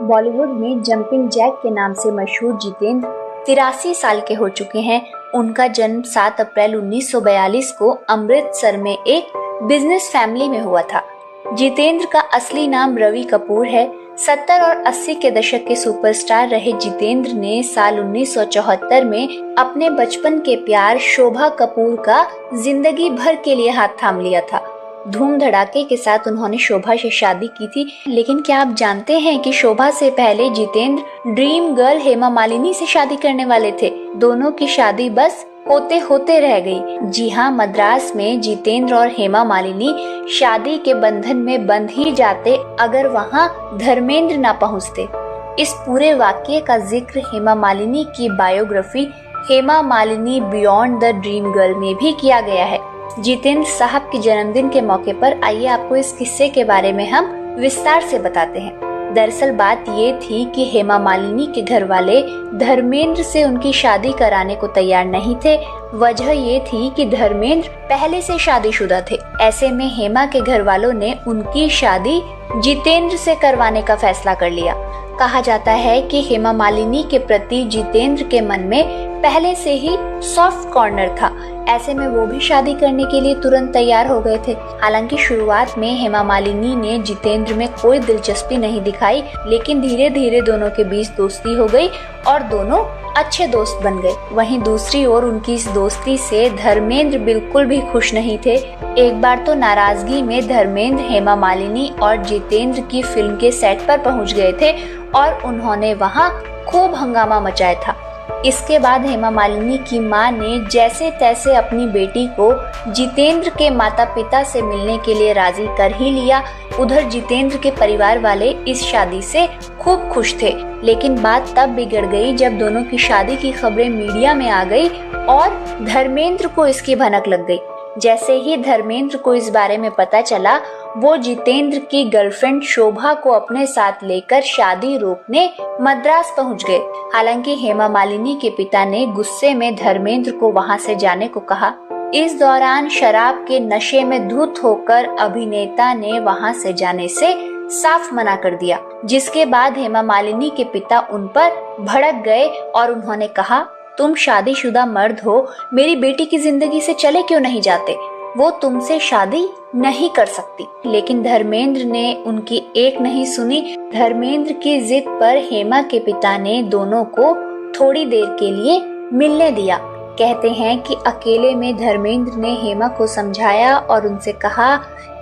बॉलीवुड में jumping Jack के नाम से मशहूर जितेंद्र 83 साल के हो चुके हैं। उनका जन्म 7 अप्रैल 1942 को अमृतसर में एक बिजनेस फैमिली में हुआ था। जितेंद्र का असली नाम रवि कपूर है। 70 और 80 के दशक के सुपरस्टार रहे जितेंद्र ने साल 1974 में अपने बचपन के प्यार शोभा कपूर का जिंदगी भर के लिए हाथ थाम लिया था। धूम धड़ाके के साथ उन्होंने शोभा से शादी की थी। लेकिन क्या आप जानते हैं कि शोभा से पहले जितेंद्र ड्रीम गर्ल हेमा मालिनी से शादी करने वाले थे। दोनों की शादी बस होते होते रह गई। जी हाँ, मद्रास में जितेंद्र और हेमा मालिनी शादी के बंधन में बंध ही जाते अगर वहाँ धर्मेंद्र ना पहुँचते। इस पूरे वाक्य का जिक्र हेमा मालिनी की biography Hema Malini beyond the dream girl में भी किया गया है। जितेंद्र साहब के जन्मदिन के मौके पर आइए आपको इस किस्से के बारे में हम विस्तार से बताते हैं। दरअसल बात ये थी कि हेमा मालिनी के घर वाले धर्मेंद्र से उनकी शादी कराने को तैयार नहीं थे। वजह ये थी कि धर्मेंद्र पहले से शादीशुदा थे। ऐसे में हेमा के घर वालों ने उनकी शादी जितेंद्र से करवाने का फैसला कर लिया। कहा जाता है कि हेमा मालिनी के प्रति जितेंद्र के मन में पहले से ही सॉफ्ट कॉर्नर था। ऐसे में वो भी शादी करने के लिए तुरंत तैयार हो गए थे। हालांकि शुरुआत में हेमा मालिनी ने जितेंद्र में कोई दिलचस्पी नहीं दिखाई, लेकिन धीरे धीरे दोनों के बीच दोस्ती हो गई और दोनों अच्छे दोस्त बन गए। वहीं दूसरी ओर उनकी इस दोस्ती से धर्मेंद्र बिल्कुल भी खुश नहीं थे। एक बार तो नाराजगी में धर्मेंद्र हेमा मालिनी और जितेंद्र की फिल्म के सेट पर पहुंच गए थे और उन्होंने वहां खूब हंगामा मचाया था। इसके बाद हेमा मालिनी की मां ने जैसे तैसे अपनी बेटी को जितेंद्र के माता पिता से मिलने के लिए राजी कर ही लिया। उधर जितेंद्र के परिवार वाले इस शादी से खूब खुश थे, लेकिन बात तब बिगड़ गई जब दोनों की शादी की खबरें मीडिया में आ गई और धर्मेंद्र को इसकी भनक लग गई। जैसे ही धर्मेंद्र को इस बारे में पता चला, वो जितेंद्र की गर्लफ्रेंड शोभा को अपने साथ लेकर शादी रोकने मद्रास पहुंच गए। हालांकि हेमा मालिनी के पिता ने गुस्से में धर्मेंद्र को वहां से जाने को कहा। इस दौरान शराब के नशे में धुत होकर अभिनेता ने वहां से जाने से साफ मना कर दिया, जिसके बाद हेमा मालिनी के पिता उन पर भड़क गए और उन्होंने कहा, तुम शादीशुदा मर्द हो, मेरी बेटी की जिंदगी से चले क्यों नहीं जाते? वो तुमसे शादी नहीं कर सकती। लेकिन धर्मेंद्र ने उनकी एक नहीं सुनी। धर्मेंद्र की जिद पर हेमा के पिता ने दोनों को थोड़ी देर के लिए मिलने दिया। कहते हैं कि अकेले में धर्मेंद्र ने हेमा को समझाया और उनसे कहा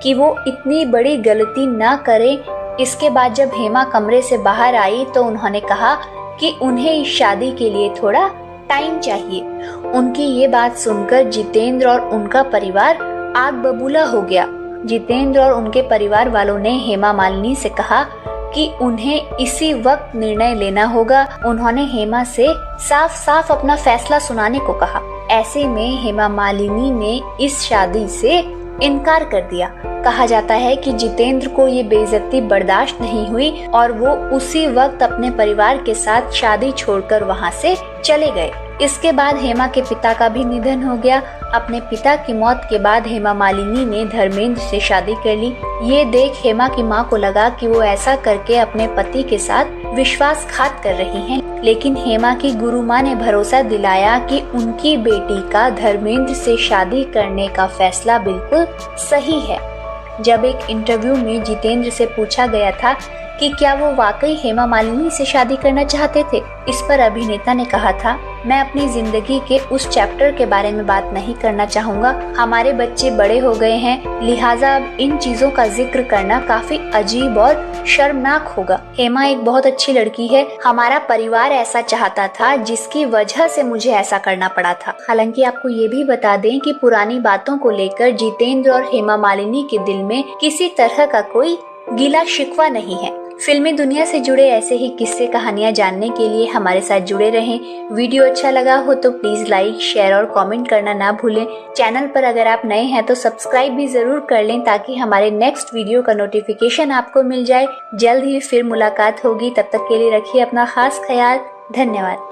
कि वो इतनी बड़ी गलती ना करें। इसके बाद जब हेमा कमरे से बाहर आई तो उन्होंने कहा कि उन्हें इस शादी के लिए थोड़ा टाइम चाहिए। उनकी ये बात सुनकर जितेंद्र और उनका परिवार आग बबूला हो गया। जितेंद्र और उनके परिवार वालों ने हेमा मालिनी से कहा कि उन्हें इसी वक्त निर्णय लेना होगा। उन्होंने हेमा से साफ साफ अपना फैसला सुनाने को कहा। ऐसे में हेमा मालिनी ने इस शादी से इनकार कर दिया। कहा जाता है कि जितेंद्र को ये बेइज्जती बर्दाश्त नहीं हुई और वो उसी वक्त अपने परिवार के साथ शादी छोड़कर वहाँ से चले गए। इसके बाद हेमा के पिता का भी निधन हो गया। अपने पिता की मौत के बाद हेमा मालिनी ने धर्मेंद्र से शादी कर ली। ये देख हेमा की मां को लगा कि वो ऐसा करके अपने पति के साथ विश्वासघात कर रही हैं। लेकिन हेमा की गुरु मां ने भरोसा दिलाया कि उनकी बेटी का धर्मेंद्र से शादी करने का फैसला बिल्कुल सही है। जब एक इंटरव्यू में जितेंद्र से पूछा गया था कि क्या वो वाकई हेमा मालिनी से शादी करना चाहते थे, इस पर अभिनेता ने कहा था, मैं अपनी जिंदगी के उस चैप्टर के बारे में बात नहीं करना चाहूँगा। हमारे बच्चे बड़े हो गए हैं, लिहाजा अब इन चीजों का जिक्र करना काफी अजीब और शर्मनाक होगा। हेमा एक बहुत अच्छी लड़की है। हमारा परिवार ऐसा चाहता था, जिसकी वजह से मुझे ऐसा करना पड़ा था। हालांकि आपको ये भी बता दें कि पुरानी बातों को लेकर जितेंद्र और हेमा मालिनी के दिल में किसी तरह का कोई गिला शिकवा नहीं है। फिल्मी दुनिया से जुड़े ऐसे ही किस्से कहानियां जानने के लिए हमारे साथ जुड़े रहें। वीडियो अच्छा लगा हो तो प्लीज लाइक, शेयर और कमेंट करना ना भूलें। चैनल पर अगर आप नए हैं तो सब्सक्राइब भी जरूर कर लें, ताकि हमारे नेक्स्ट वीडियो का नोटिफिकेशन आपको मिल जाए। जल्द ही फिर मुलाकात होगी। तब तक के लिए रखिए अपना खास ख्याल। धन्यवाद।